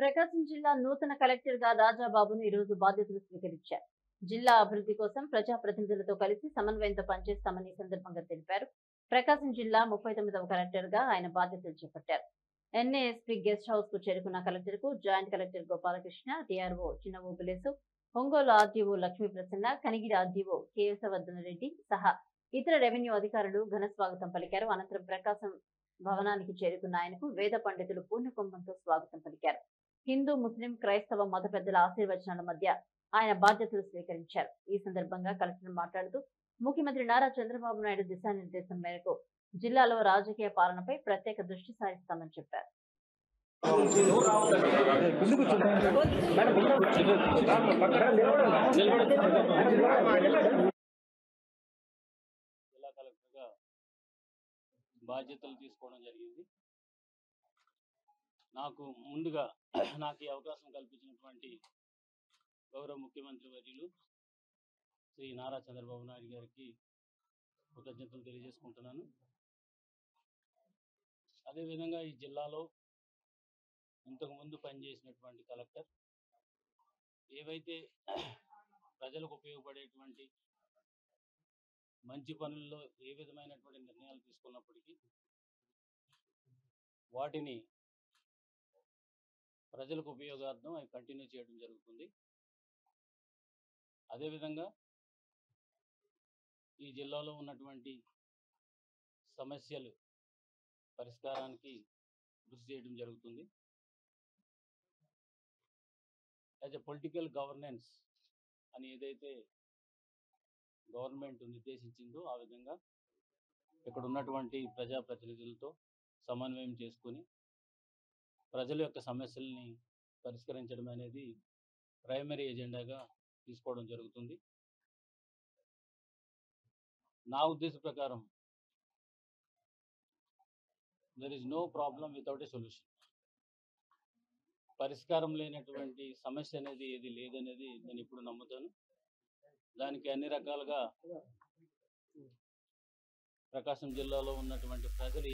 ప్రకాశం జిల్లా నూతన కలెక్టర్ గా రాజాబాబును ఈ రోజు బాధ్యతలు స్వీకరించారు. జిల్లా అభివృద్ధి కోసం ప్రజాప్రతినిధులతో కలిసి సమన్వయంతో పనిచేస్తామని ఈ సందర్భంగా తెలిపారు. ప్రకాశం జిల్లా 39వ కలెక్టర్ గా ఆయన బాధ్యతలు చేపట్టారు. ఎన్ఏఎస్పీ గెస్ట్ హౌస్ కు చేరుకున్న కలెక్టర్ కు జాయింట్ కలెక్టర్ గోపాలకృష్ణ, డిఆర్ఓ చిన్న ఓబులేసు, ఒంగోలు ఆర్డీఓ లక్ష్మీ ప్రసన్న, కనిగిరి ఆర్డీఓ కేశవర్ధన రెడ్డి సహా ఇతర రెవెన్యూ అధికారులు ఘన స్వాగతం పలికారు. అనంతరం ప్రకాశం భవనానికి చేరుకున్న ఆయనకు వేద పండితులు పూర్ణకుంభంతో స్వాగతం పలికారు. హిందూ, ముస్లిం, క్రైస్తవ మత పెద్దల ఆశీర్వచనాల మధ్య ఆయన బాధ్యతలు స్వీకరించారు. ఈ సందర్భంగా కలెక్టర్ మాట్లాడుతూ ముఖ్యమంత్రి నారా చంద్రబాబు నాయుడు దిశానిర్దేశం మేరకు జిల్లాలో రాజకీయ పాలనపై ప్రత్యేక దృష్టి సారిస్తామని చెప్పారు. జిల్లా కలెక్టర్గా బాధ్యతలు తీసుకోవడం జరిగింది. నాకు ముందుగా నాకు ఈ అవకాశం కల్పించినటువంటి గౌరవ ముఖ్యమంత్రి వర్యులు శ్రీ నారా చంద్రబాబు నాయుడు గారికి కృతజ్ఞతలు తెలియజేసుకుంటున్నాను. అదేవిధంగా ఈ జిల్లాలో ఇంతకుముందు పనిచేసినటువంటి కలెక్టర్ ఏవైతే ప్రజలకు ఉపయోగపడేటువంటి మంచి పనుల్లో ఏ విధమైనటువంటి నిర్ణయాలు తీసుకున్నప్పటికీ వాటిని ప్రజలకు ఉపయోగార్థం అవి కంటిన్యూ చేయడం జరుగుతుంది. అదేవిధంగా ఈ జిల్లాలో ఉన్నటువంటి సమస్యలు పరిష్కారానికి కృషి చేయడం జరుగుతుంది. యాజ్ ఎ పొలిటికల్ గవర్నెన్స్ అని ఏదైతే గవర్నమెంట్ నిర్దేశించిందో ఆ విధంగా ఇక్కడ ఉన్నటువంటి ప్రజాప్రతినిధులతో సమన్వయం చేసుకుని ప్రజల యొక్క సమస్యల్ని పరిష్కరించడం అనేది ప్రైమరీ ఎజెండాగా తీసుకోవడం జరుగుతుంది. నా ఉద్దేశ ప్రకారం there is no problem without a solution. పరిష్కారం లేనటువంటి సమస్య అనేది ఏది లేదనేది నేను ఇప్పుడు నమ్ముతాను. దానికి అన్ని రకాలుగా ప్రకాశం జిల్లాలో ఉన్నటువంటి ప్రజలు